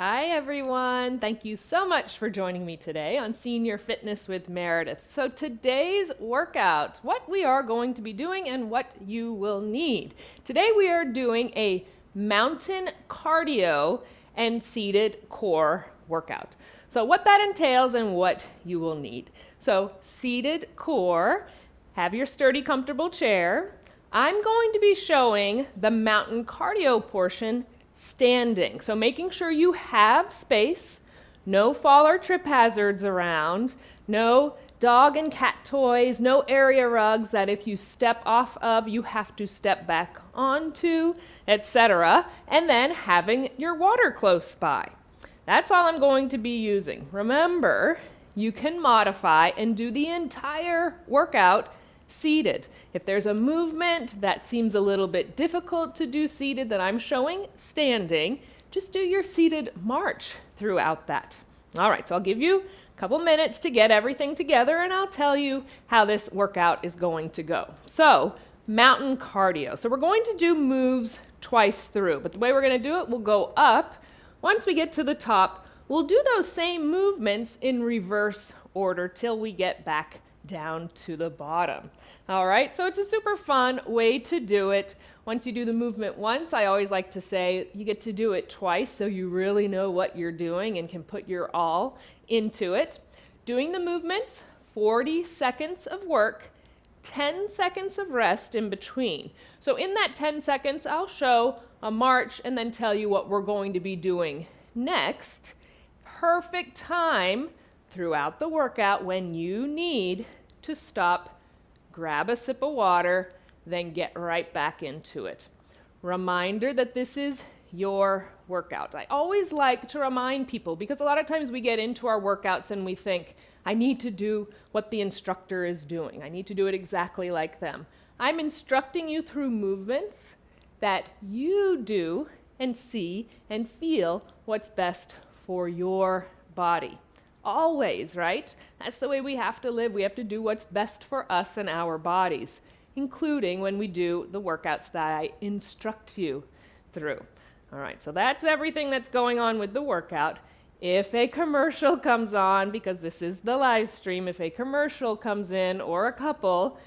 Hi everyone, thank you so much for joining me today on Senior Fitness with Meredith. So today's workout, what we are going to be doing and what you will need. Today we are doing a mountain cardio and seated core workout. So what that entails and what you will need. So seated core, have your sturdy, comfortable chair. I'm going to be showing the mountain cardio portion standing. So making sure you have space, no fall or trip hazards around, no dog and cat toys, no area rugs that if you step off of, you have to step back onto, etc. And then having your water close by. That's all I'm going to be using. Remember, you can modify and do the entire workout seated. If there's a movement that seems a little bit difficult to do seated that I'm showing standing, just do your seated march throughout that. All right, so I'll give you a couple minutes to get everything together and I'll tell you how this workout is going to go. So, mountain cardio. So we're going to do moves twice through, but the way we're going to do it, we'll go up. Once we get to the top, we'll do those same movements in reverse order till we get back down to the bottom. All right, so it's a super fun way to do it. Once you do the movement once, I always like to say you get to do it twice so you really know what you're doing and can put your all into it. Doing the movements, 40 seconds of work, 10 seconds of rest in between. So in that 10 seconds, I'll show a march and then tell you what we're going to be doing next. Perfect time throughout the workout when you need to stop, grab a sip of water, then get right back into it. Reminder that this is your workout. I always like to remind people because a lot of times we get into our workouts and we think, I need to do what the instructor is doing. I need to do it exactly like them. I'm instructing you through movements that you do and see and feel what's best for your body. Always, right? That's the way we have to live. We have to do what's best for us and our bodies, including when we do the workouts that I instruct you through. All right, so that's everything that's going on with the workout. If a commercial comes on, because this is the live stream, if a commercial comes in or a couple,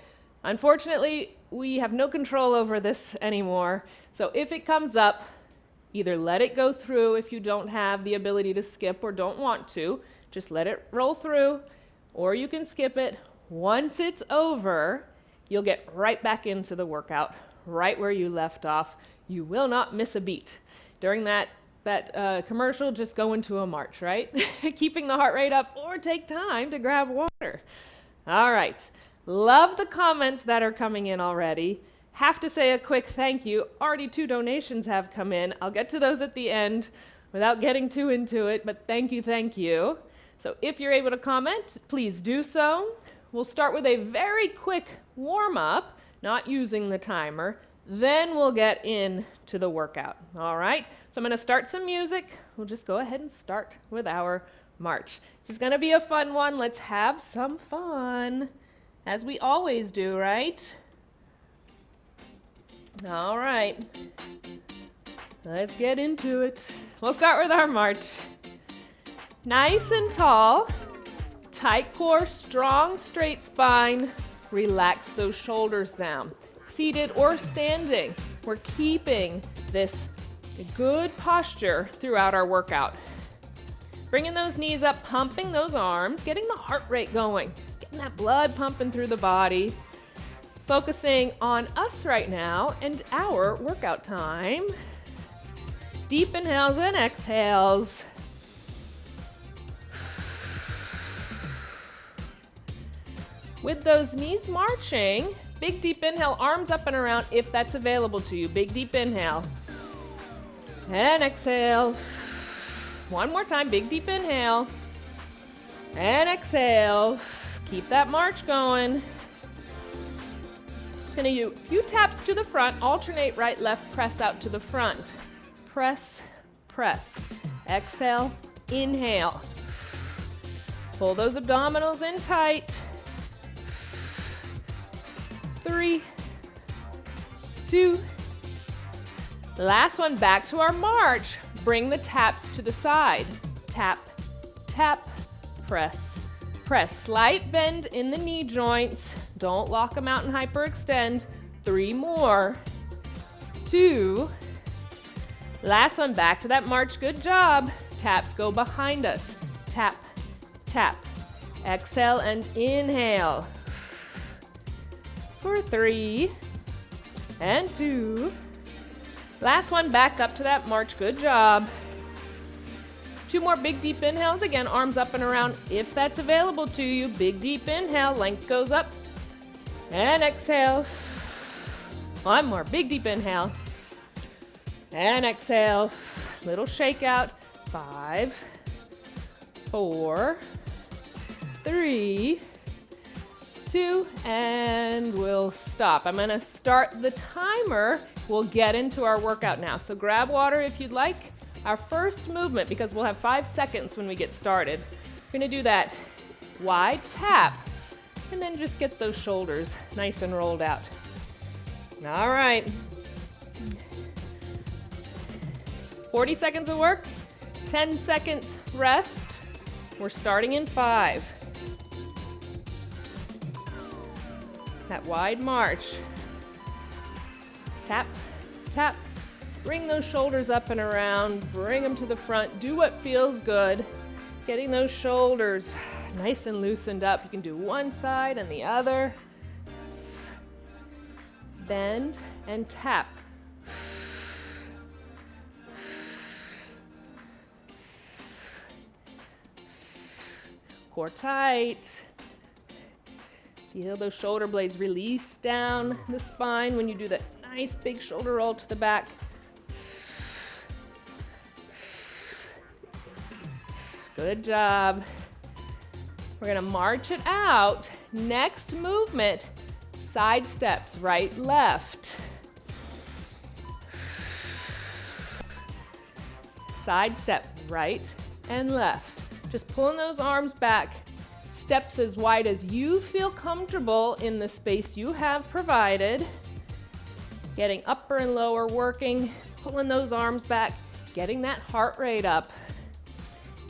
unfortunately, we have no control over this anymore. So if it comes up, either let it go through if you don't have the ability to skip or don't want to. Just let it roll through, or you can skip it. Once it's over, you'll get right back into the workout, right where you left off. You will not miss a beat. During that commercial, just go into a march, right? Keeping the heart rate up, or take time to grab water. All right. Love the comments that are coming in already. Have to say a quick thank you. Already 2 donations have come in. I'll get to those at the end without getting too into it, but thank you, thank you. So if you're able to comment, please do so. We'll start with a very quick warm-up, not using the timer. Then we'll get into the workout. All right? So I'm going to start some music. We'll just go ahead and start with our march. This is going to be a fun one. Let's have some fun, as we always do, right? All right. Let's get into it. We'll start with our march. Nice and tall, tight core, strong straight spine. Relax those shoulders down. Seated or standing, we're keeping this good posture throughout our workout. Bringing those knees up, pumping those arms, getting the heart rate going, getting that blood pumping through the body. Focusing on us right now and our workout time. Deep inhales and exhales. With those knees marching, big deep inhale, arms up and around if that's available to you. Big deep inhale. And exhale. One more time, big deep inhale. And exhale. Keep that march going. Just gonna do a few taps to the front, alternate right, left, press out to the front. Press, press. Exhale, inhale. Pull those abdominals in tight. 3, 2, Last one, back to our march. Bring the taps to the side. Tap, tap, press, press. Slight bend in the knee joints. Don't lock them out and hyperextend. 3 more. 2. Last one, back to that march. Good job. Taps go behind us. Tap, tap. Exhale and inhale. For 3 and 2. Last one, back up to that march. Good job. 2 more big deep inhales. Again, arms up and around if that's available to you. Big deep inhale, length goes up. And exhale. 1 more big deep inhale. And exhale. Little shakeout. 5, 4, 3, 2, and we'll stop. I'm gonna start the timer. We'll get into our workout now. So grab water if you'd like. Our first movement, because we'll have 5 seconds when we get started. We're gonna do that wide tap, and then just get those shoulders nice and rolled out. All right. 40 seconds of work, 10 seconds rest. We're starting in 5. That wide march. Tap, tap. Bring those shoulders up and around. Bring them to the front. Do what feels good. Getting those shoulders nice and loosened up. You can do one side and the other. Bend and tap. Core tight. Feel those shoulder blades release down the spine when you do that nice big shoulder roll to the back. Good job. We're gonna march it out. Next movement, side steps, right, left. Side step, right and left. Just pulling those arms back. Steps as wide as you feel comfortable in the space you have provided. Getting upper and lower working, pulling those arms back, getting that heart rate up.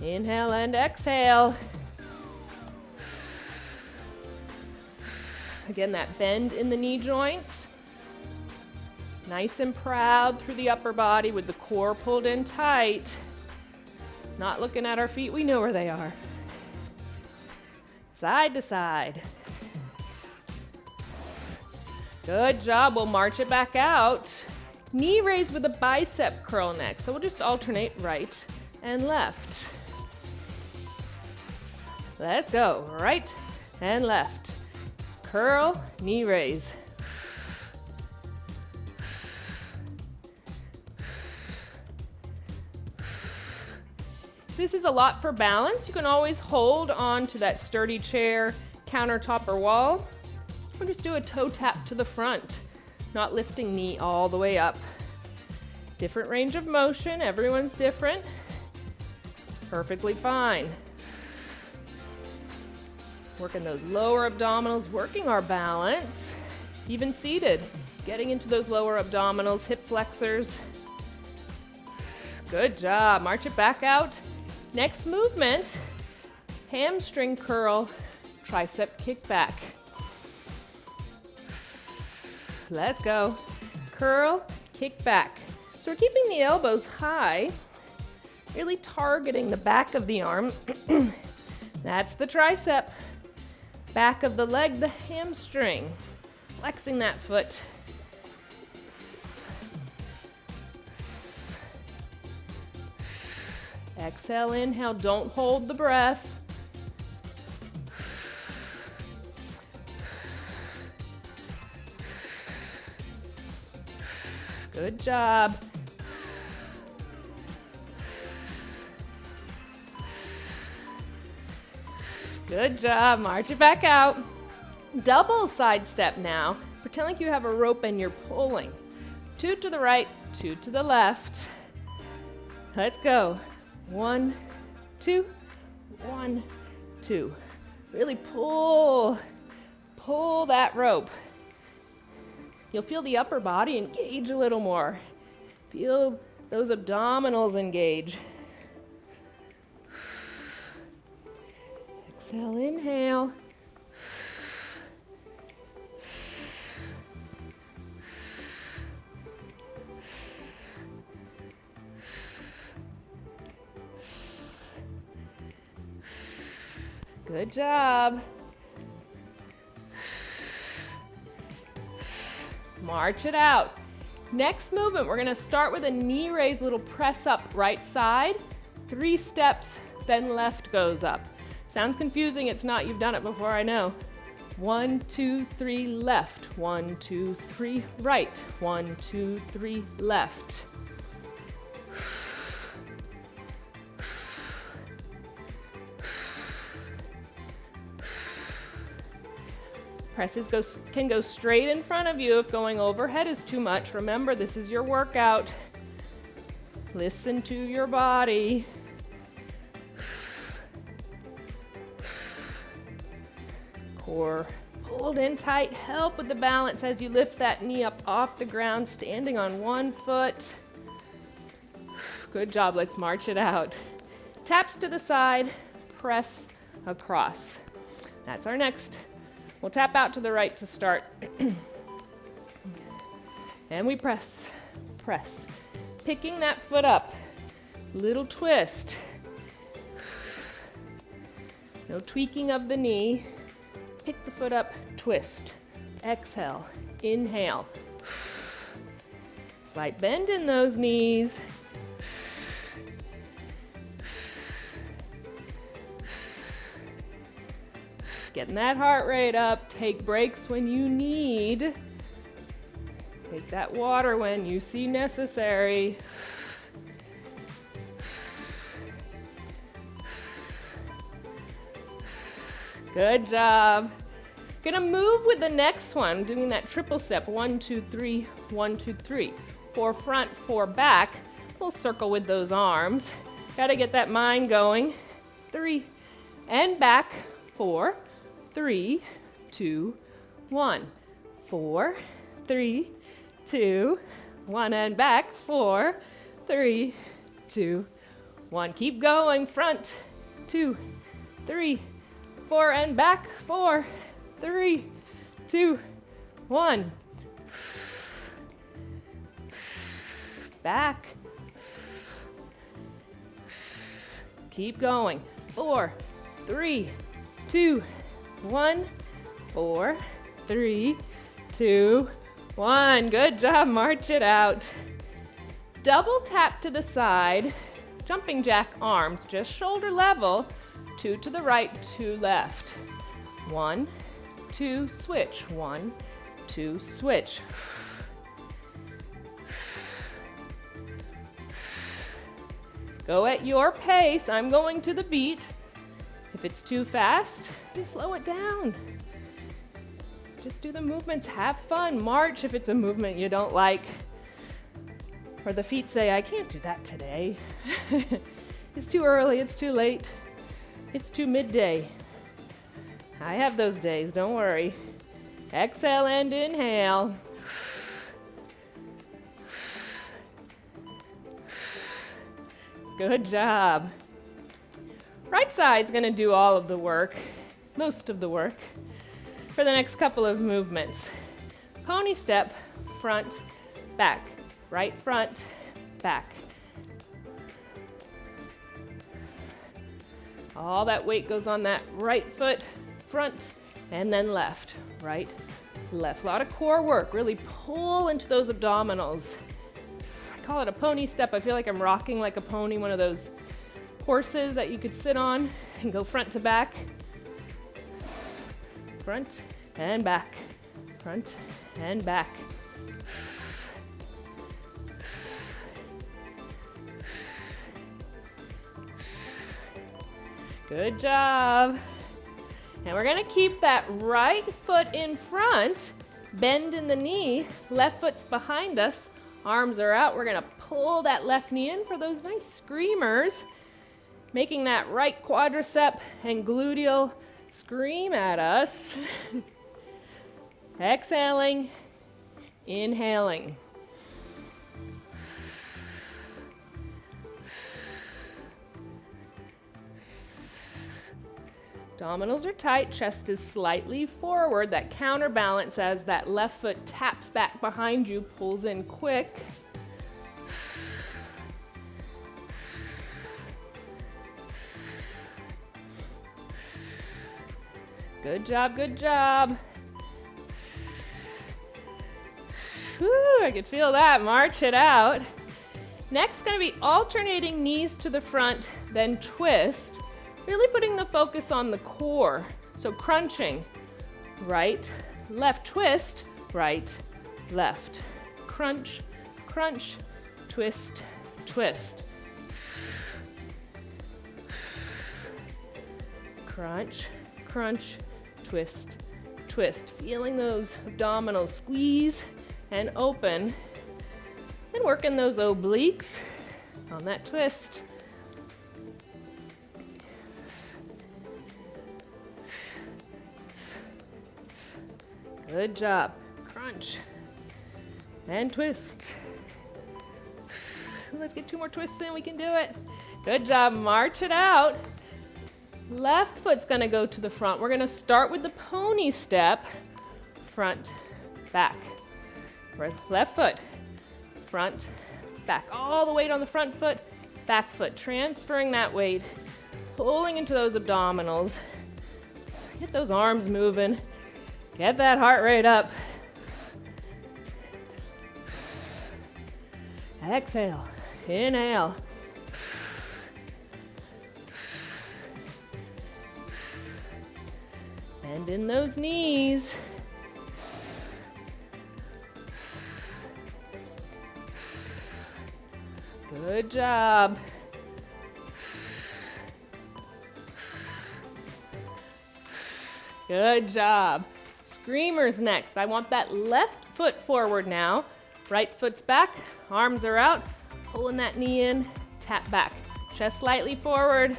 Inhale and exhale. Again, that bend in the knee joints. Nice and proud through the upper body with the core pulled in tight. Not looking at our feet, we know where they are. Side to side. Good job, we'll march it back out. Knee raise with a bicep curl next. So we'll just alternate right and left. Let's go, right and left. Curl, knee raise. This is a lot for balance. You can always hold on to that sturdy chair, countertop, or wall, or just do a toe tap to the front, not lifting knee all the way up. Different range of motion, everyone's different. Perfectly fine. Working those lower abdominals, working our balance, even seated, getting into those lower abdominals, hip flexors. Good job, march it back out. Next movement, hamstring curl, tricep kickback. Let's go. Curl, kick back. So we're keeping the elbows high, really targeting the back of the arm. That's the tricep. Back of the leg, the hamstring. Flexing that foot. Exhale, inhale, don't hold the breath. Good job. Good job, march it back out. Double side step now. Pretend like you have a rope and you're pulling. 2 to the right, 2 to the left. Let's go. 1, 2, 1, 2. Really pull that rope. You'll feel the upper body engage a little more. Feel those abdominals engage. Exhale, inhale. Good job. March it out. Next movement, we're gonna start with a knee raise, little press up right side. 3 steps, then left goes up. Sounds confusing, it's not, you've done it before, I know. 1, 2, 3, left. 1, 2, 3, right. 1, 2, 3, left. Presses can go straight in front of you if going overhead is too much. Remember, this is your workout. Listen to your body. Core pulled in tight. Help with the balance as you lift that knee up off the ground, standing on one foot. Good job. Let's march it out. Taps to the side, press across. That's our next. We'll tap out to the right to start. And we press, press. Picking that foot up. Little twist. No tweaking of the knee. Pick the foot up, twist. Exhale, inhale. Slight bend in those knees. Getting that heart rate up. Take breaks when you need. Take that water when you see necessary. Good job. Gonna move with the next one, doing that triple step. 1, 2, 3, 1, 2, 3. 4 front, 4 back. We'll circle with those arms. Gotta get that mind going. 3 and back. 4, 3, 2, 1. 4, 3, 2, 1 and back. 4, 3, 2, 1. Keep going. Front, 2, 3, 4 and back. 4, 3, 2, 1. Back. Keep going. 4, 3, 2, 1. 4, 3, 2, 1. Good job. March it out. Double tap to the side. Jumping jack arms, just shoulder level. 2 to the right, 2 left. 1, 2, switch. 1, 2, switch. Go at your pace. I'm going to the beat. If it's too fast, you slow it down. Just do the movements. Have fun. March if it's a movement you don't like. Or the feet say, I can't do that today. It's too early. It's too late. It's too midday. I have those days, don't worry. Exhale and inhale. Good job. Right side's gonna do all of the work, most of the work, for the next couple of movements. Pony step, front, back. Right front, back. All that weight goes on that right foot, front, and then left. Right, left. A lot of core work. Really pull into those abdominals. I call it a pony step. I feel like I'm rocking like a pony, one of those horses that you could sit on and go front to back. Front and back. Front and back. Good job. And we're gonna keep that right foot in front, bend in the knee, left foot's behind us, arms are out. We're gonna pull that left knee in for those nice screamers, making that right quadricep and gluteal scream at us. Exhaling, inhaling. Abdominals are tight, chest is slightly forward. That counterbalance as that left foot taps back behind you, pulls in quick. Good job, good job. Whew, I can feel that. March it out. Next, going to be alternating knees to the front, then twist. Really putting the focus on the core. So crunching, right, left, twist, right, left. Crunch, crunch, twist, twist. Crunch, crunch, twist, twist. Feeling those abdominals squeeze and open. And working those obliques on that twist. Good job. Crunch and twist. Let's get 2 more twists in, we can do it. Good job, march it out. Left foot's gonna go to the front. We're gonna start with the pony step. Front, back. Left foot, front, back. All the weight on the front foot, back foot. Transferring that weight, pulling into those abdominals. Get those arms moving. Get that heart rate up. Exhale, inhale. Bend in those knees. Good job. Good job. Screamers next. I want that left foot forward now. Right foot's back, arms are out, pulling that knee in, tap back. Chest slightly forward,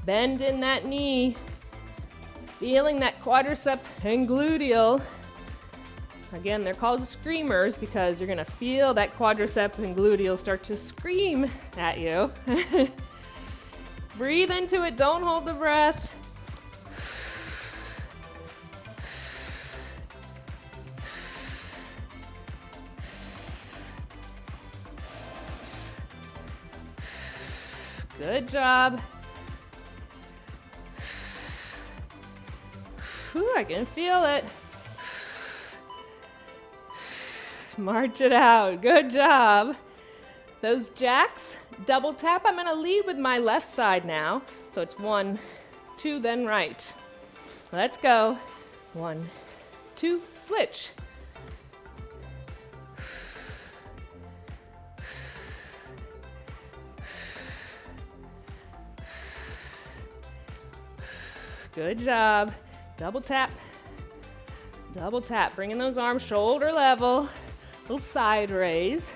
bend in that knee. Feeling that quadricep and gluteal. Again, they're called screamers because you're gonna feel that quadricep and gluteal start to scream at you. Breathe into it, don't hold the breath. Good job. Whew, I can feel it. March it out. Good job. Those jacks, double tap. I'm going to lead with my left side now. So it's 1, 2, then right. Let's go. 1, 2, switch. Good job. Double tap. Double tap. Bringing those arms shoulder level. Little side raise.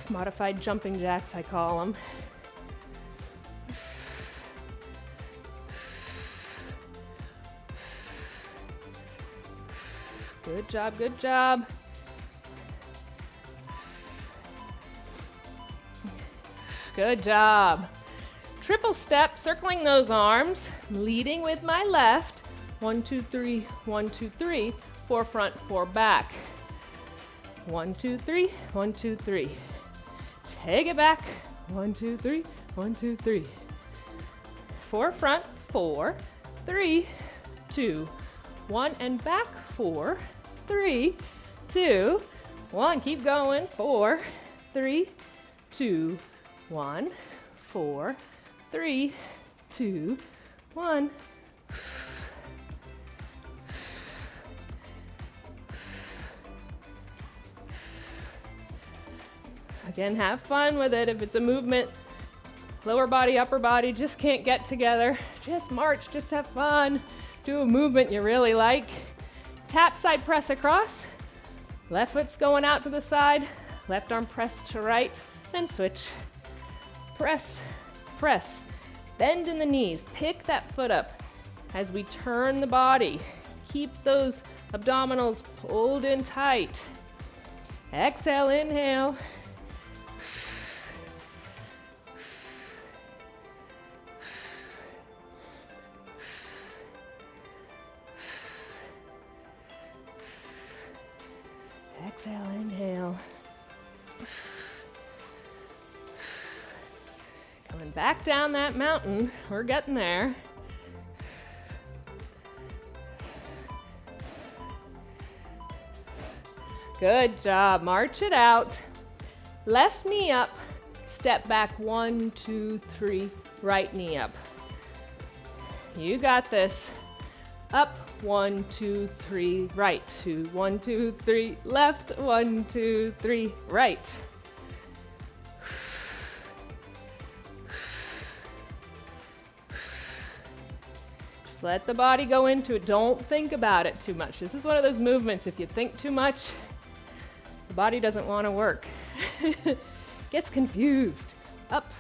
Modified jumping jacks, I call them. Good job, good job. Good job. Triple step, circling those arms, leading with my left. 1, 2, 3, 1, 2, 3. 4 front, 4 back. 1, 2, 3, 1, 2, 3. Take it back. 1, 2, 3, 1, 2, 3. 4 front, 4, 3, 2, 1, and back. 4, 3, 2, 1. Keep going. 4, 3, 2, 1. 4, 3, 2, 1. Again, have fun with it. If it's a movement, lower body, upper body just can't get together, just march, just have fun. Do a movement you really like. Tap side press across. Left foot's going out to the side. Left arm press to right, then switch. Press, press. Bend in the knees. Pick that foot up as we turn the body. Keep those abdominals pulled in tight. Exhale, inhale. Exhale, inhale. Coming back down that mountain. We're getting there. Good job. March it out. Left knee up. Step back. 1, 2, 3. Right knee up. You got this. Up. 1, 2, 3. Right. 2, 1, 2, 3. Left. 1, 2, 3. Right. Just let the body go into it. Don't think about it too much. This is one of those movements. If you think too much, the body doesn't want to work. Gets confused. Up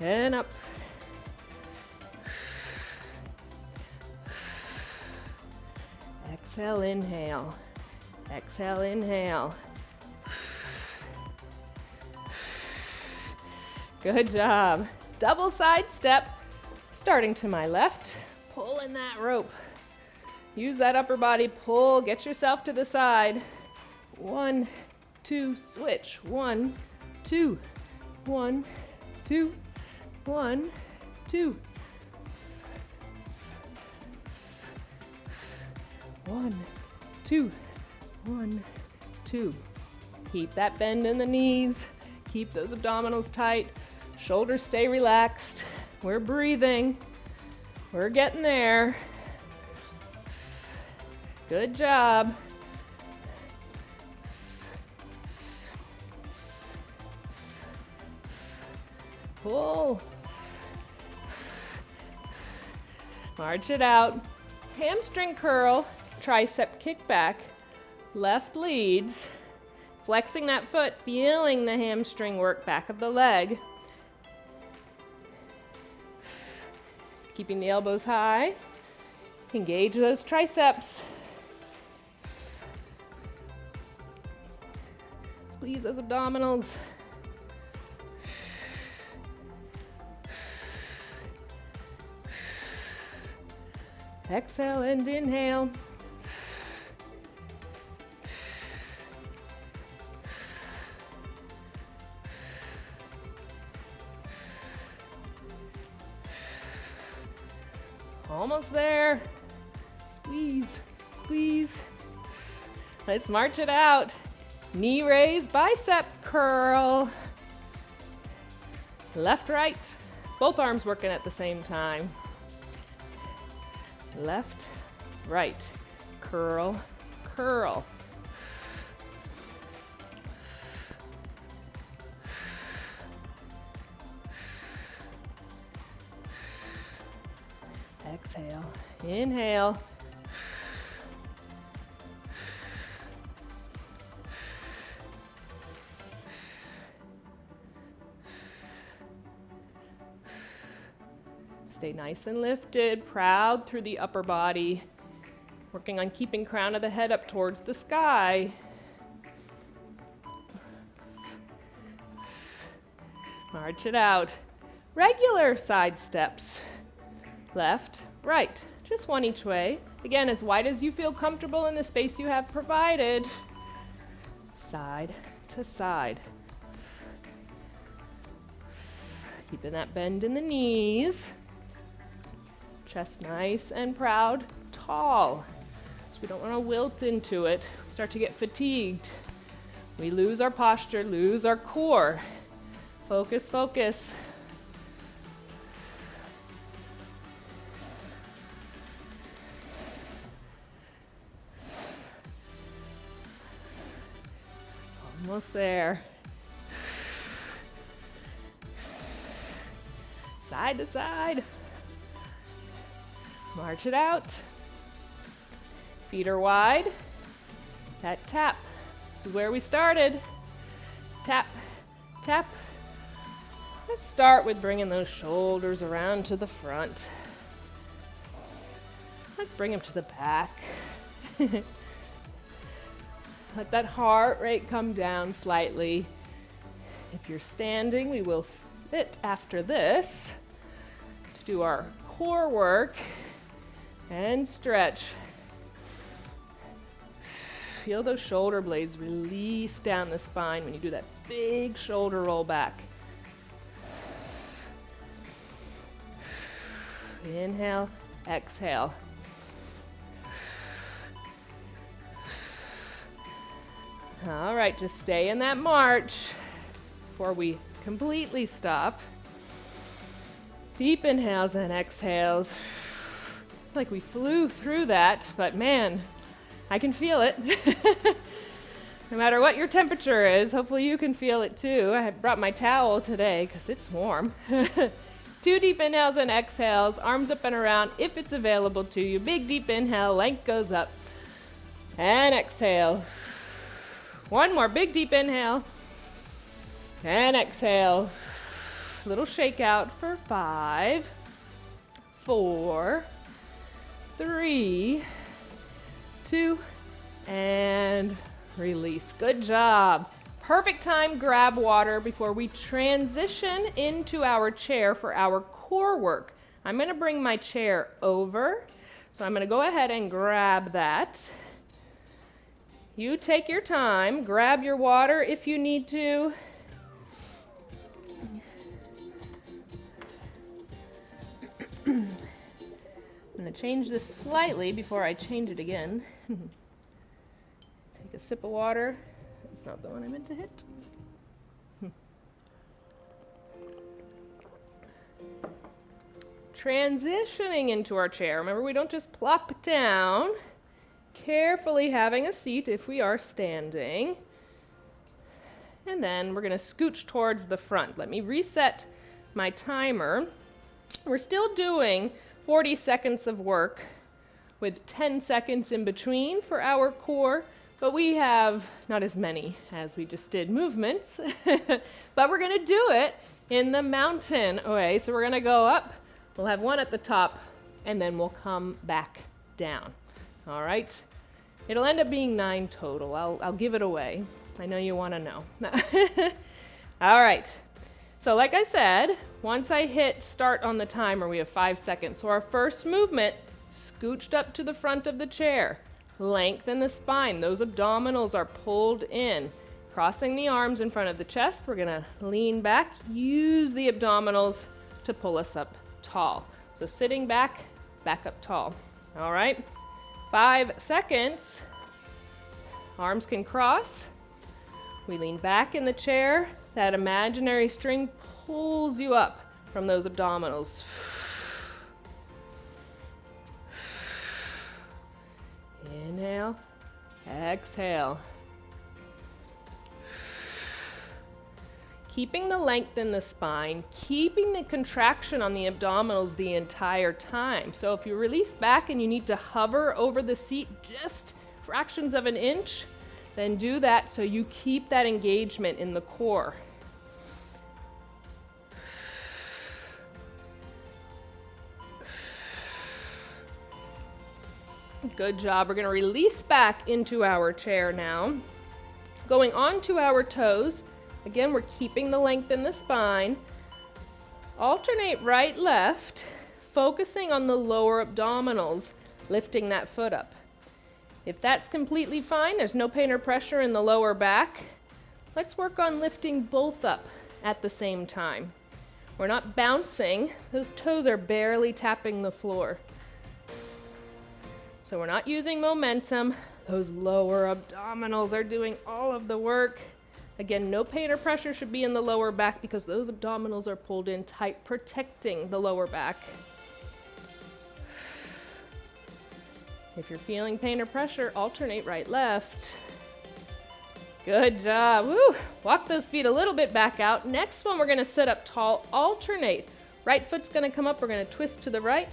and up. Exhale, inhale. Exhale, inhale. Good job. Double side step. Starting to my left. Pulling that rope. Use that upper body pull. Get yourself to the side. 1, 2, switch. 1, 2. 1, 2. 1, 2. 1, 2. 1, 2. Keep that bend in the knees. Keep those abdominals tight. Shoulders stay relaxed. We're breathing. We're getting there. Good job. Pull. March it out. Hamstring curl, tricep kickback. Left leads. Flexing that foot, feeling the hamstring work, back of the leg. Keeping the elbows high. Engage those triceps. Squeeze those abdominals. Exhale and inhale. Almost there. Squeeze, squeeze. Let's march it out. Knee raise, bicep curl. Left, right. Both arms working at the same time. Left, right. Curl, curl. Exhale, inhale. Stay nice and lifted, proud through the upper body. Working on keeping crown of the head up towards the sky. March it out. Regular side steps. Left, right, just one each way. Again, as wide as you feel comfortable in the space you have provided. Side to side. Keeping that bend in the knees. Chest nice and proud, tall. So we don't want to wilt into it. We start to get fatigued. We lose our posture, lose our core. Focus, focus. Almost there. Side to side. March it out. Feet are wide. That tap. This is where we started. Tap, tap. Let's start with bringing those shoulders around to the front. Let's bring them to the back. Let that heart rate come down slightly. If you're standing, we will sit after this to do our core work and stretch. Feel those shoulder blades release down the spine when you do that big shoulder roll back. Inhale, exhale. All right, just stay in that march before we completely stop. Deep inhales and exhales. Like we flew through that, but man, I can feel it. No matter what your temperature is, hopefully you can feel it too. I brought my towel today because it's warm. 2 deep inhales and exhales, arms up and around if it's available to you. Big deep inhale, length goes up. And exhale. 1 more big deep inhale. And exhale. Little shake out for 5, 4, 3, 2, and release. Good job. Perfect time, grab water before we transition into our chair for our core work. I'm going to bring my chair over, so I'm going to go ahead and grab that. You take your time, grab your water if you need to. I'm going to change this slightly before I change it again. Take a sip of water. That's not the one I meant to hit. Transitioning into our chair. Remember, we don't just plop down. Carefully having a seat if we are standing. And then we're going to scooch towards the front. Let me reset my timer. We're still doing 40 seconds of work with 10 seconds in between for our core, but we have not as many as we just did movements, but we're going to do it in the mountain way. So we're going to go up, we'll have 1 at the top, and then we'll come back down. All right? It'll end up being 9 total. I'll give it away. I know you want to know. All right. So like I said, once I hit start on the timer, we have 5 seconds. So our first movement, scooched up to the front of the chair. Lengthen the spine. Those abdominals are pulled in. Crossing the arms in front of the chest, we're going to lean back. Use the abdominals to pull us up tall. So sitting back, back up tall. All right? 5 seconds. Arms can cross. We lean back in the chair. That imaginary string pulls you up from those abdominals. Inhale, exhale. Keeping the length in the spine, keeping the contraction on the abdominals the entire time. So if you release back and you need to hover over the seat just fractions of an inch, then do that so you keep that engagement in the core. Good job. We're going to release back into our chair now. Going onto our toes. Again, we're keeping the length in the spine. Alternate right, left, focusing on the lower abdominals, lifting that foot up. If that's completely fine, there's no pain or pressure in the lower back, let's work on lifting both up at the same time. We're not bouncing. Those toes are barely tapping the floor. So we're not using momentum. Those lower abdominals are doing all of the work. Again, no pain or pressure should be in the lower back because those abdominals are pulled in tight, protecting the lower back. If you're feeling pain or pressure, alternate right, left. Good job. Woo! Walk those feet a little bit back out. Next one, we're going to sit up tall, alternate. Right foot's going to come up. We're going to twist to the right,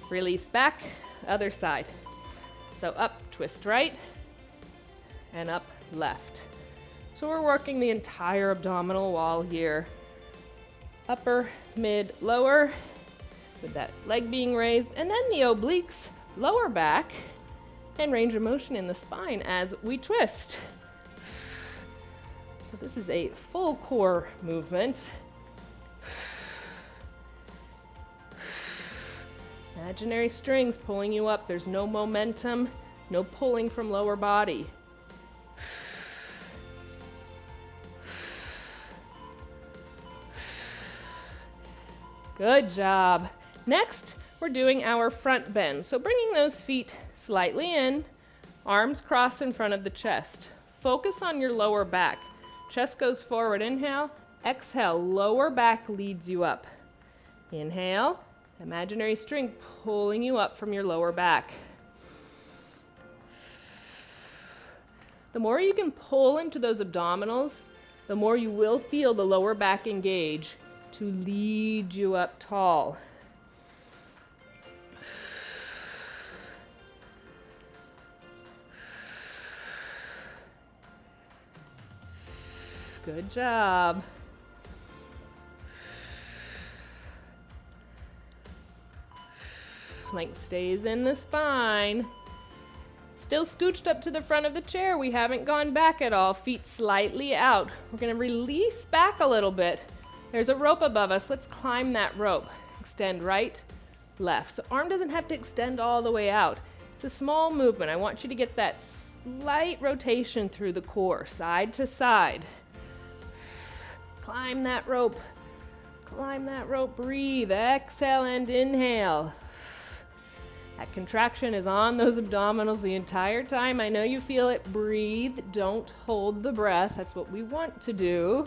release back, other side. So up, twist right, and up, left. So we're working the entire abdominal wall here. Upper, mid, lower, with that leg being raised, and then the obliques, lower back, and range of motion in the spine as we twist. So this is a full core movement. Imaginary strings pulling you up. There's no momentum, no pulling from lower body. Good job. Next, we're doing our front bend. So bringing those feet slightly in, arms crossed in front of the chest. Focus on your lower back. Chest goes forward, inhale. Exhale, lower back leads you up. Inhale, imaginary string pulling you up from your lower back. The more you can pull into those abdominals, the more you will feel the lower back engage to lead you up tall. Good job. Length stays in the spine. Still scooched up to the front of the chair. We haven't gone back at all. Feet slightly out. We're going to release back a little bit. There's a rope above us. Let's climb that rope. Extend right, left. So arm doesn't have to extend all the way out. It's a small movement. I want you to get that slight rotation through the core, side to side. Climb that rope. Climb that rope. Breathe. Exhale and inhale. That contraction is on those abdominals the entire time. I know you feel it. Breathe. Don't hold the breath. That's what we want to do.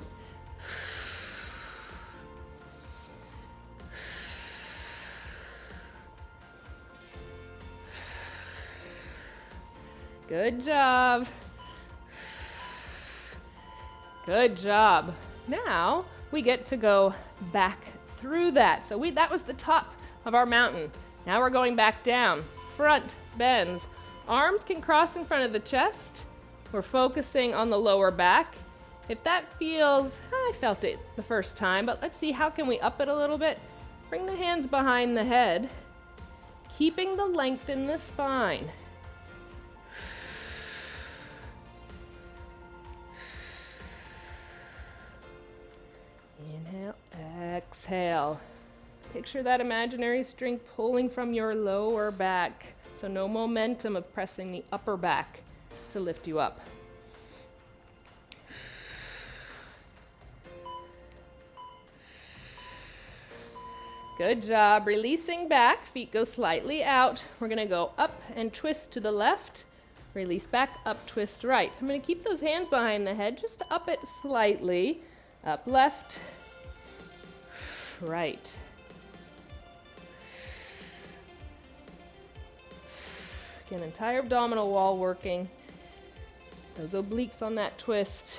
Good job. Good job. Now we get to go back through that. So that was the top of our mountain. Now we're going back down. Front bends. Arms can cross in front of the chest. We're focusing on the lower back. If that feels, I felt it the first time, but let's see, how can we up it a little bit? Bring the hands behind the head, keeping the length in the spine. Inhale, exhale. Picture that imaginary string pulling from your lower back. So no momentum of pressing the upper back to lift you up. Good job. Releasing back, feet go slightly out. We're going to go up and twist to the left. Release back, up, twist right. I'm going to keep those hands behind the head just to up it slightly. Up, left, right. Again, entire abdominal wall working. Those obliques on that twist.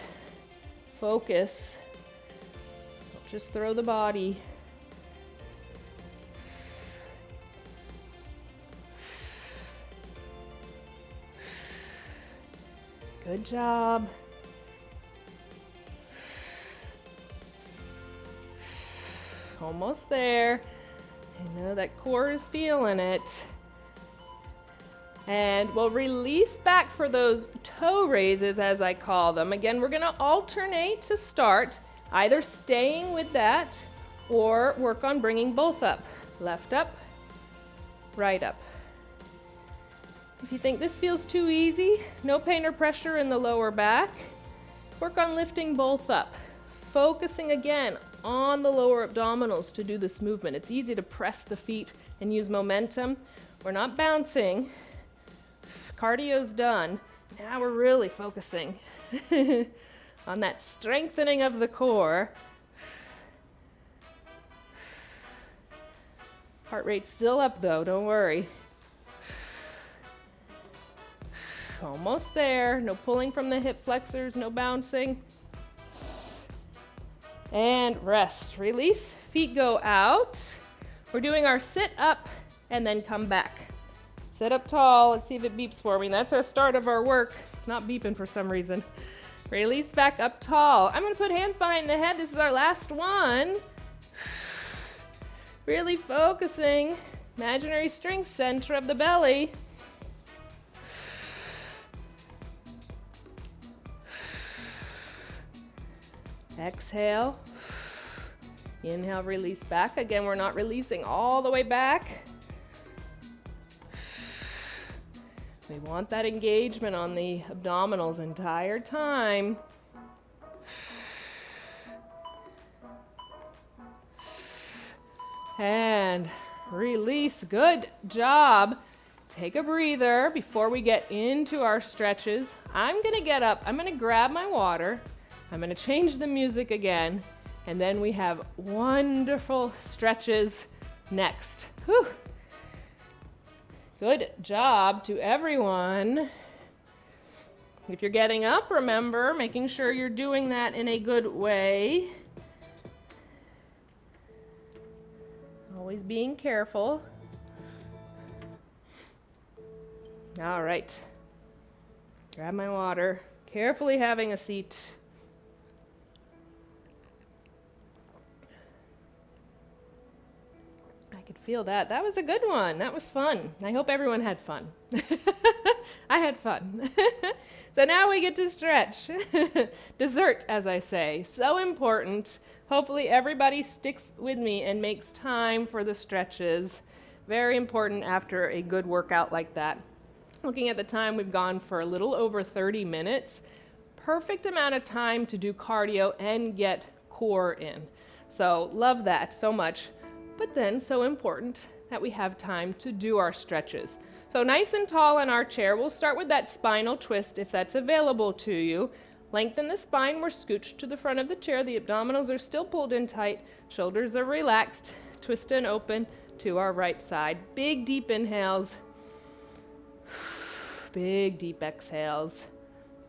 Focus. Don't just throw the body. Good job. Almost there. I know that core is feeling it. And we'll release back for those toe raises, as I call them. Again, we're going to alternate to start, either staying with that or work on bringing both up. Left up, right up. If you think this feels too easy, no pain or pressure in the lower back, work on lifting both up. Focusing again on the lower abdominals to do this movement. It's easy to press the feet and use momentum. We're not bouncing. Cardio's done. Now we're really focusing on that strengthening of the core. Heart rate's still up though, don't worry. Almost there. No pulling from the hip flexors, no bouncing. And rest. Release. Feet go out. We're doing our sit up and then come back. Sit up tall. Let's see if it beeps for me. That's our start of our work. It's not beeping for some reason. Release back up tall. I'm going to put hands behind the head. This is our last one. Really focusing. Imaginary string, center of the belly. Exhale. Inhale, release back. Again, we're not releasing all the way back. We want that engagement on the abdominals entire time. and release. Good job. Take a breather before we get into our stretches. I'm gonna get up, I'm gonna grab my water, I'm gonna change the music again, and then we have wonderful stretches next. Whew. Good job to everyone. If you're getting up, remember, making sure you're doing that in a good way. Always being careful. All right. Grab my water, carefully having a seat. I could feel that. That was a good one. That was fun. I hope everyone had fun. I had fun. So now we get to stretch. Dessert, as I say, so important. Hopefully everybody sticks with me and makes time for the stretches. Very important after a good workout like that. Looking at the time, we've gone for a little over 30 minutes. Perfect amount of time to do cardio and get core in. So love that so much. But then so important that we have time to do our stretches. So nice and tall in our chair. We'll start with that spinal twist if that's available to you. Lengthen the spine. We're scooched to the front of the chair. The abdominals are still pulled in tight. Shoulders are relaxed. Twist and open to our right side. Big deep inhales. Big deep exhales.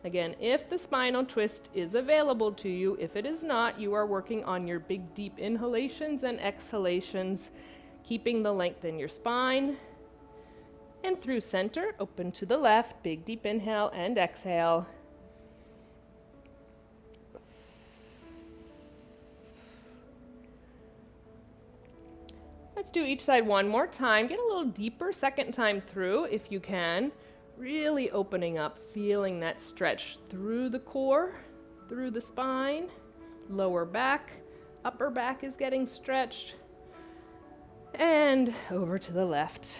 Again, if the spinal twist is available to you, if it is not, you are working on your big deep inhalations and exhalations, keeping the length in your spine. And through center, open to the left, big deep inhale and exhale. Let's do each side one more time. Get a little deeper second time through if you can. Really opening up, feeling that stretch through the core, through the spine, lower back, upper back is getting stretched, and over to the left.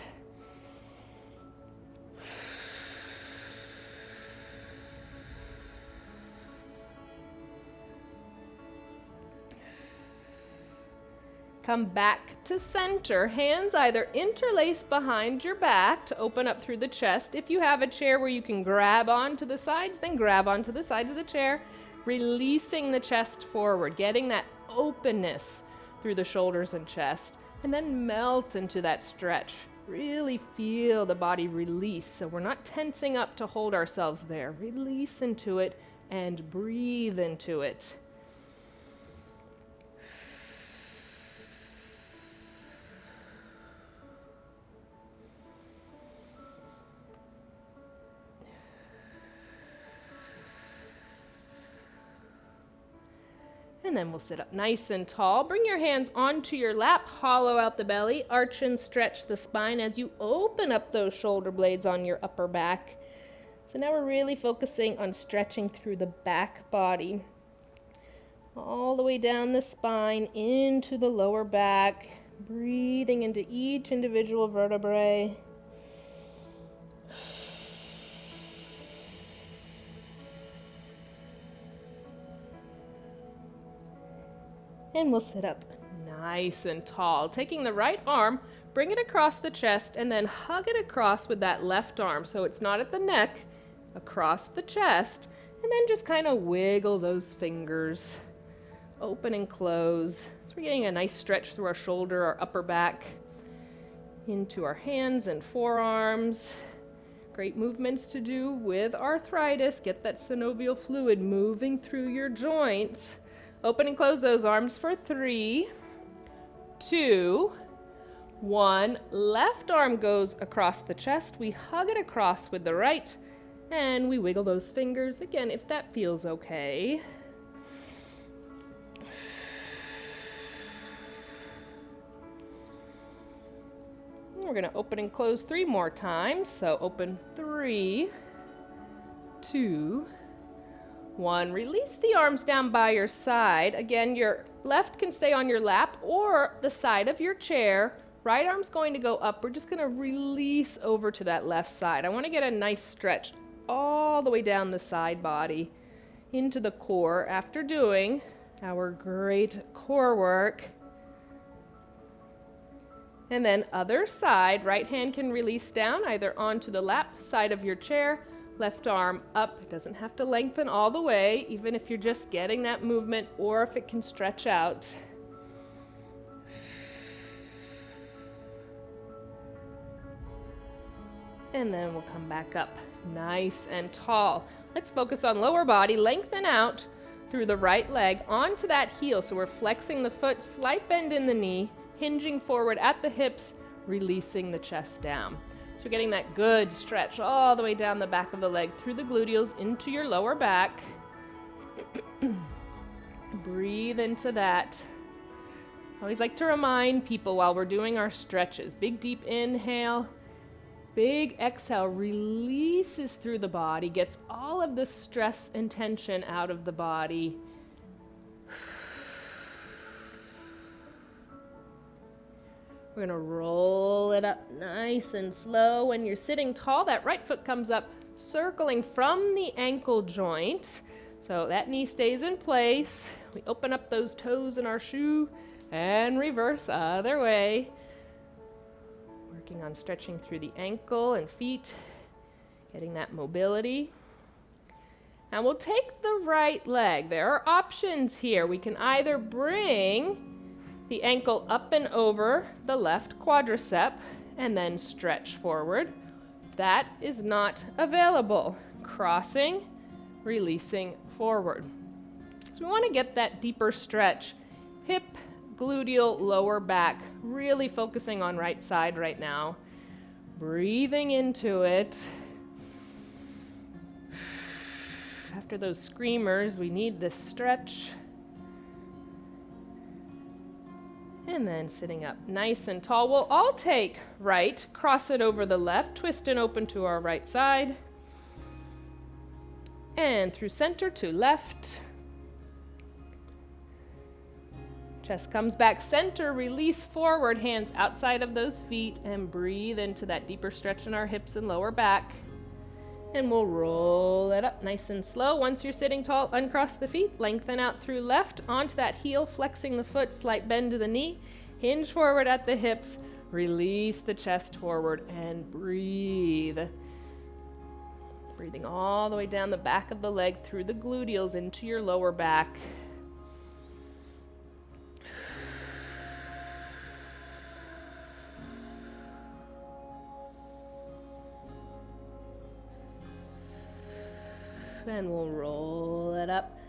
Come back to center. Hands either interlace behind your back to open up through the chest. If you have a chair where you can grab onto the sides, then grab onto the sides of the chair, releasing the chest forward, getting that openness through the shoulders and chest, and then melt into that stretch. Really feel the body release. So we're not tensing up to hold ourselves there. Release into it and breathe into it. And then we'll sit up nice and tall. Bring your hands onto your lap, hollow out the belly, arch and stretch the spine as you open up those shoulder blades on your upper back. So now we're really focusing on stretching through the back body. All the way down the spine, into the lower back, breathing into each individual vertebrae. And we'll sit up nice and tall. Taking the right arm, bring it across the chest, and then hug it across with that left arm. So it's not at the neck, across the chest. And then just kind of wiggle those fingers. Open and close. So we're getting a nice stretch through our shoulder, our upper back, into our hands and forearms. Great movements to do with arthritis. Get that synovial fluid moving through your joints. Open and close those arms for 3, 2, 1. Left arm goes across the chest. We hug it across with the right, and we wiggle those fingers again if that feels okay. We're going to open and close 3 more times. So open 3, 2, 1. Release the arms down by your side. Again, your left can stay on your lap or the side of your chair. Right arm's going to go up. We're just going to release over to that left side. I want to get a nice stretch all the way down the side body into the core after doing our great core work. And then other side, right hand can release down either onto the lap side of your chair, left arm up. It doesn't have to lengthen all the way, even if you're just getting that movement or if it can stretch out. And then we'll come back up nice and tall. Let's focus on lower body, lengthen out through the right leg onto that heel. So we're flexing the foot, slight bend in the knee, hinging forward at the hips, releasing the chest down. So getting that good stretch all the way down the back of the leg through the gluteals into your lower back. Breathe into that. I always like to remind people while we're doing our stretches, big deep inhale, big exhale, releases through the body, gets all of the stress and tension out of the body. We're gonna roll it up nice and slow. When you're sitting tall, that right foot comes up, circling from the ankle joint. So that knee stays in place. We open up those toes in our shoe and reverse other way. Working on stretching through the ankle and feet, getting that mobility. And we'll take the right leg. There are options here. We can either bring the ankle up and over the left quadricep and then stretch forward. That is not available. Crossing, releasing forward. So we want to get that deeper stretch. Hip, gluteal, lower back, really focusing on right side right now. Breathing into it. After those screamers, we need this stretch. And then sitting up nice and tall. We'll all take right, cross it over the left, twist and open to our right side. And through center to left. Chest comes back center, release forward, hands outside of those feet, and breathe into that deeper stretch in our hips and lower back. And we'll roll it up nice and slow. Once you're sitting tall, uncross the feet, lengthen out through left, onto that heel, flexing the foot, slight bend to the knee, hinge forward at the hips, release the chest forward, and breathe. Breathing all the way down the back of the leg through the gluteals into your lower back. And we'll roll it up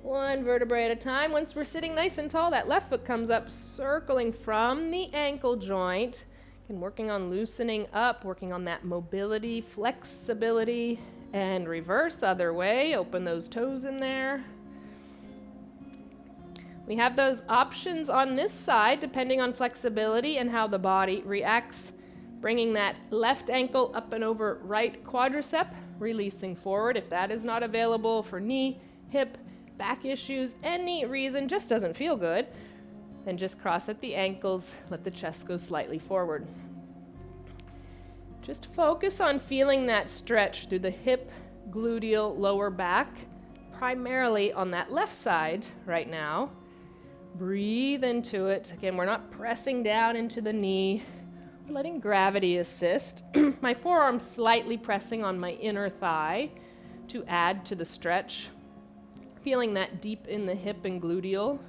one vertebrae at a time. Once we're sitting nice and tall, that left foot comes up, circling from the ankle joint. And working on loosening up, working on that mobility, flexibility, and reverse other way. Open those toes in there. We have those options on this side, depending on flexibility and how the body reacts. Bringing that left ankle up and over right quadricep, releasing forward. If that is not available for knee, hip, back issues, any reason, just doesn't feel good, then just cross at the ankles, let the chest go slightly forward. Just focus on feeling that stretch through the hip, gluteal, lower back, primarily on that left side right now. Breathe into it. Again, we're not pressing down into the knee. We're letting gravity assist. My forearm slightly pressing on my inner thigh to add to the stretch. Feeling that deep in the hip and gluteal.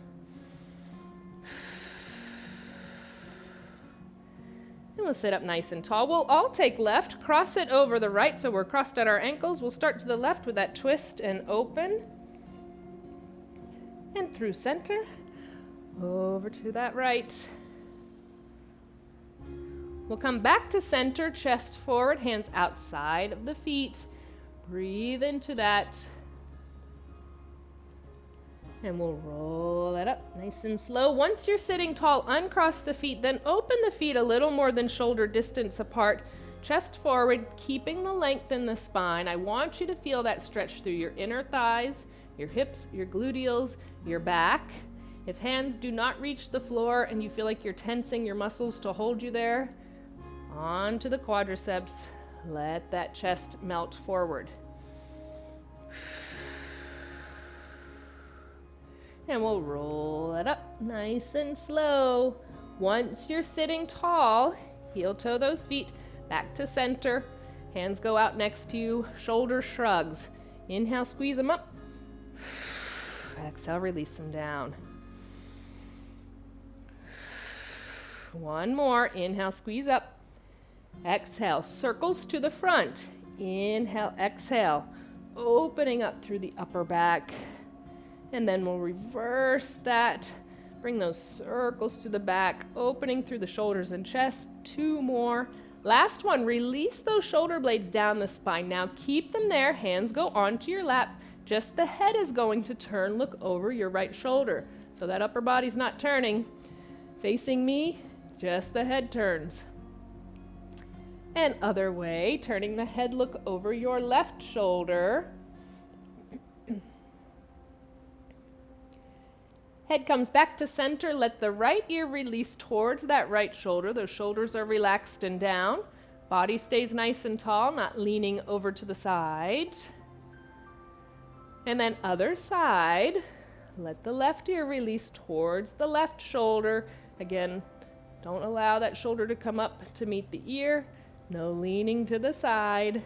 And we'll sit up nice and tall. We'll all take left, cross it over the right, so we're crossed at our ankles. We'll start to the left with that twist and open. And through center, over to that right. We'll come back to center, chest forward, hands outside of the feet. Breathe into that. And we'll roll that up nice and slow. Once you're sitting tall, uncross the feet, then open the feet a little more than shoulder distance apart. Chest forward, keeping the length in the spine. I want you to feel that stretch through your inner thighs, your hips, your gluteals, your back. If hands do not reach the floor and you feel like you're tensing your muscles to hold you there, onto the quadriceps, let that chest melt forward. And we'll roll it up nice and slow. Once you're sitting tall, heel toe those feet back to center. Hands go out next to you, shoulder shrugs. Inhale, squeeze them up. Exhale, release them down. One more. Inhale, squeeze up. Exhale, circles to the front. Inhale, exhale, opening up through the upper back. And then we'll reverse that. Bring those circles to the back, opening through the shoulders and chest. Two more. Last one, release those shoulder blades down the spine. Now keep them there, hands go onto your lap. Just the head is going to turn, look over your right shoulder. So that upper body's not turning. Facing me, just the head turns. And other way, turning the head, look over your left shoulder. Head comes back to center. Let the right ear release towards that right shoulder. Those shoulders are relaxed and down. Body stays nice and tall, not leaning over to the side. And then other side. Let the left ear release towards the left shoulder. Again, don't allow that shoulder to come up to meet the ear. No leaning to the side.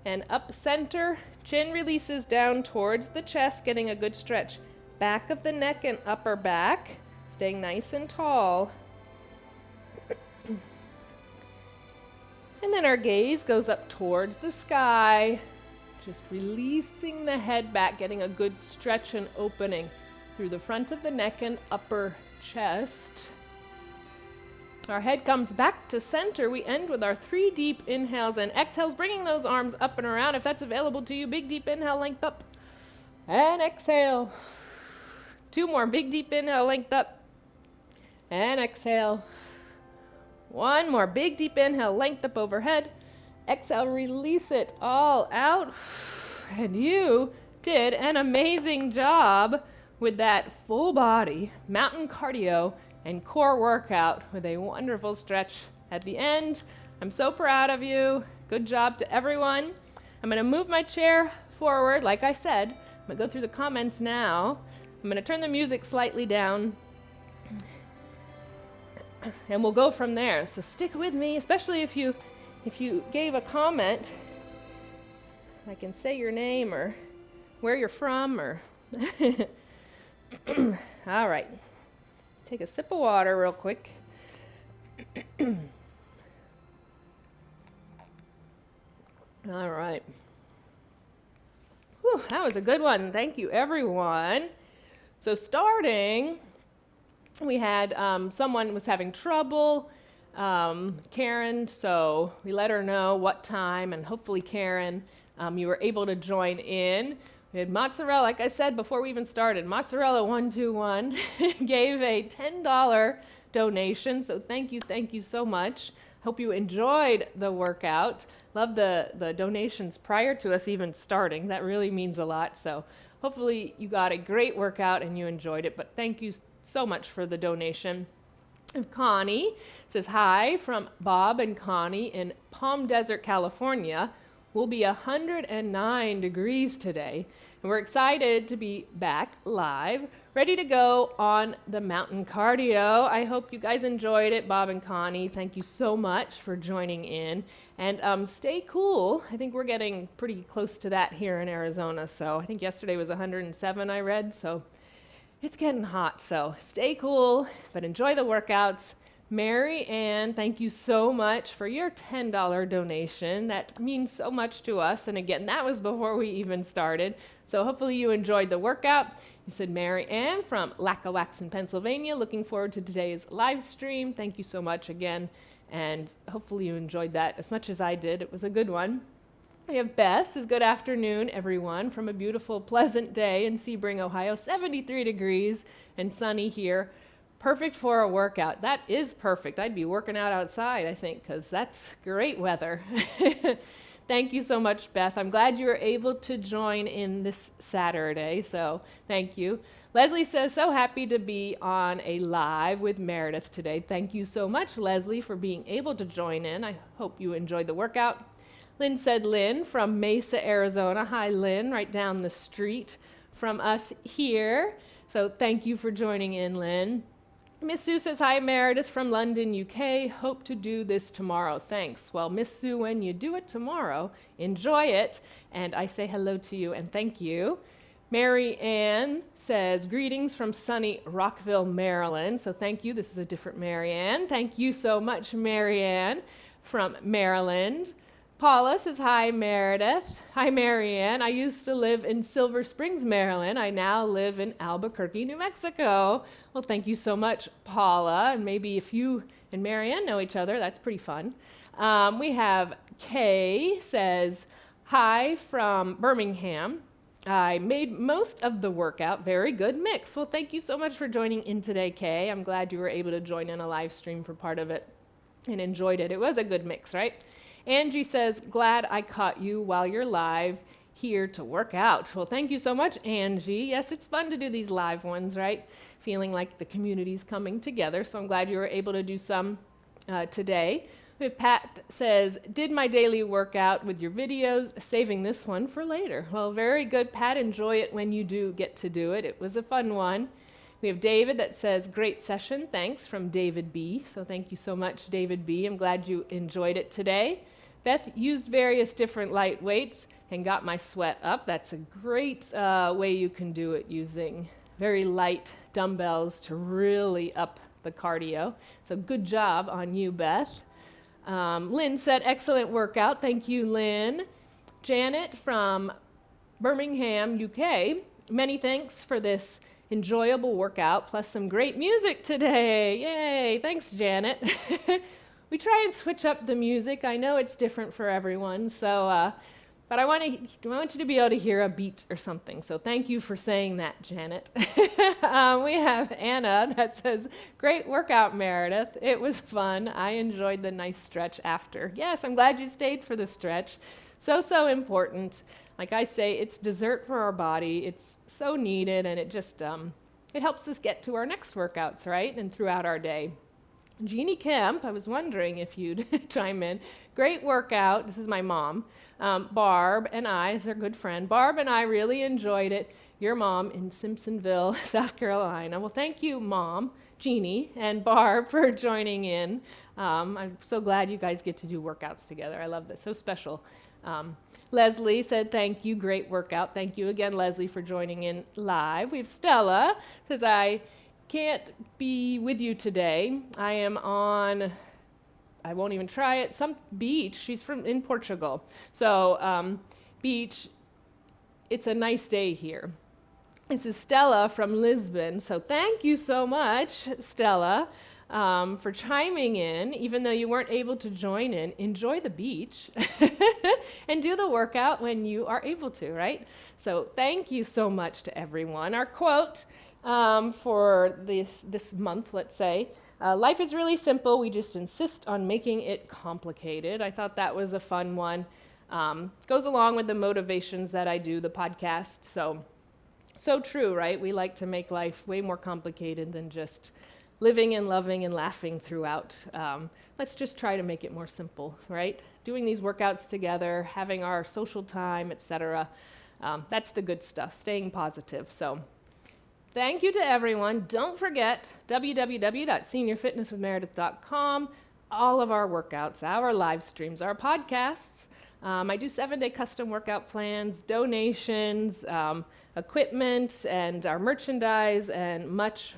And up center, chin releases down towards the chest, getting a good stretch. Back of the neck and upper back, staying nice and tall. And then our gaze goes up towards the sky, just releasing the head back, getting a good stretch and opening through the front of the neck and upper chest. Our head comes back to center. We end with our 3 deep inhales and exhales, bringing those arms up and around if that's available to you. Big deep inhale, length up, and exhale. 2 more, big deep inhale, length up, and exhale. 1 more, big deep inhale, length up overhead. Exhale, release it all out. And you did an amazing job with that full body mountain cardio and core workout with a wonderful stretch at the end. I'm so proud of you. Good job to everyone. I'm gonna move my chair forward. Like I said, I'm gonna go through the comments now. I'm gonna turn the music slightly down and we'll go from there. So stick with me, especially if you gave a comment. I can say your name or where you're from or all right. Take a sip of water real quick. All right. Whew, that was a good one. Thank you, everyone. So starting, we had someone was having trouble, Karen, so we let her know what time, and hopefully, Karen, you were able to join in. We had Mozzarella, like I said before we even started, Mozzarella121 gave a $10 donation, so thank you so much. Hope you enjoyed the workout. Love the donations prior to us even starting. That really means a lot, so hopefully you got a great workout and you enjoyed it, but thank you so much for the donation. And Connie says, hi from Bob and Connie in Palm Desert, California. Will be 109 degrees today, and we're excited to be back live, ready to go on the mountain cardio. I hope you guys enjoyed it, Bob and Connie. Thank you so much for joining in, and stay cool. I think we're getting pretty close to that here in Arizona, so I think yesterday was 107 I read, so it's getting hot, so stay cool, but enjoy the workouts. Mary Ann, thank you so much for your $10 donation. That means so much to us. And again, that was before we even started. So hopefully you enjoyed the workout. You said Mary Ann from Lackawaxen, Pennsylvania. Looking forward to today's live stream. Thank you so much again. And hopefully you enjoyed that as much as I did. It was a good one. We have Beth says, good afternoon, everyone, from a beautiful, pleasant day in Sebring, Ohio. 73 degrees and sunny here. Perfect for a workout. That is perfect. I'd be working out outside, I think, because that's great weather. Thank you so much, Beth. I'm glad you were able to join in this Saturday, so thank you. Leslie says, so happy to be on a live with Meredith today. Thank you so much, Leslie, for being able to join in. I hope you enjoyed the workout. Lynn said, Lynn from Mesa, Arizona. Hi, Lynn, right down the street from us here. So thank you for joining in, Lynn. Miss Sue says, hi, Meredith from London, UK. Hope to do this tomorrow. Thanks. Well, Miss Sue, when you do it tomorrow, enjoy it. And I say hello to you and thank you. Mary Ann says, greetings from sunny Rockville, Maryland. So thank you. This is a different Mary Ann. Thank you so much, Mary Ann from Maryland. Paula says, hi, Meredith. Hi, Mary Ann. I used to live in Silver Springs, Maryland. I now live in Albuquerque, New Mexico. Well, thank you so much, Paula. And maybe if you and Mary Ann know each other, that's pretty fun. We have Kay says, hi from Birmingham. I made most of the workout. Very good mix. Well, thank you so much for joining in today, Kay. I'm glad you were able to join in a live stream for part of it and enjoyed it. It was a good mix, right? Angie says, glad I caught you while you're live here to work out. Well, thank you so much, Angie. Yes, it's fun to do these live ones, right? Feeling like the community's coming together. So I'm glad you were able to do some today. We have Pat says, did my daily workout with your videos, saving this one for later. Well, very good, Pat. Enjoy it when you do get to do it. It was a fun one. We have David that says, great session. Thanks, from David B. So thank you so much, David B. I'm glad you enjoyed it today. Beth used various different light weights and got my sweat up. That's a great way you can do it, using very light dumbbells to really up the cardio. So good job on you, Beth. Lynn said, excellent workout. Thank you, Lynn. Janet from Birmingham, UK. Many thanks for this enjoyable workout, plus some great music today. Yay, thanks, Janet. We try and switch up the music. I know it's different for everyone, so, but I want you to be able to hear a beat or something, so thank you for saying that, Janet. We have Anna that says, great workout, Meredith. It was fun. I enjoyed the nice stretch after. Yes, I'm glad you stayed for the stretch. So important. Like I say, it's dessert for our body. It's so needed, and it just, it helps us get to our next workouts, right, and throughout our day. Jeannie Kemp, I was wondering if you'd chime in. Great workout. This is my mom. Barb and I, is our good friend, Barb and I really enjoyed it. Your mom in Simpsonville, South Carolina. Well, thank you, Mom, Jeannie, and Barb for joining in. I'm so glad you guys get to do workouts together. I love this. So special. Leslie said, thank you. Great workout. Thank you again, Leslie, for joining in live. We have Stella, says, I can't be with you today. I am on, I won't even try it, some beach. She's in Portugal. So beach, it's a nice day here. This is Stella from Lisbon. So thank you so much, Stella, for chiming in. Even though you weren't able to join in, enjoy the beach and do the workout when you are able to, right? So thank you so much to everyone. Our quote for this month, let's say, life is really simple. We just insist on making it complicated. I thought that was a fun one. Goes along with the motivations that I do, the podcast. So true, right? We like to make life way more complicated than just living and loving and laughing throughout. Let's just try to make it more simple, right? Doing these workouts together, having our social time, etc. That's the good stuff, staying positive. So thank you to everyone. Don't forget www.seniorfitnesswithmeredith.com. All of our workouts, our live streams, our podcasts. I do 7-day custom workout plans, donations, equipment, and our merchandise, and much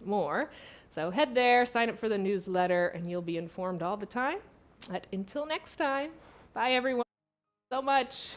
more. So head there, sign up for the newsletter, and you'll be informed all the time. Until next time, bye everyone so much.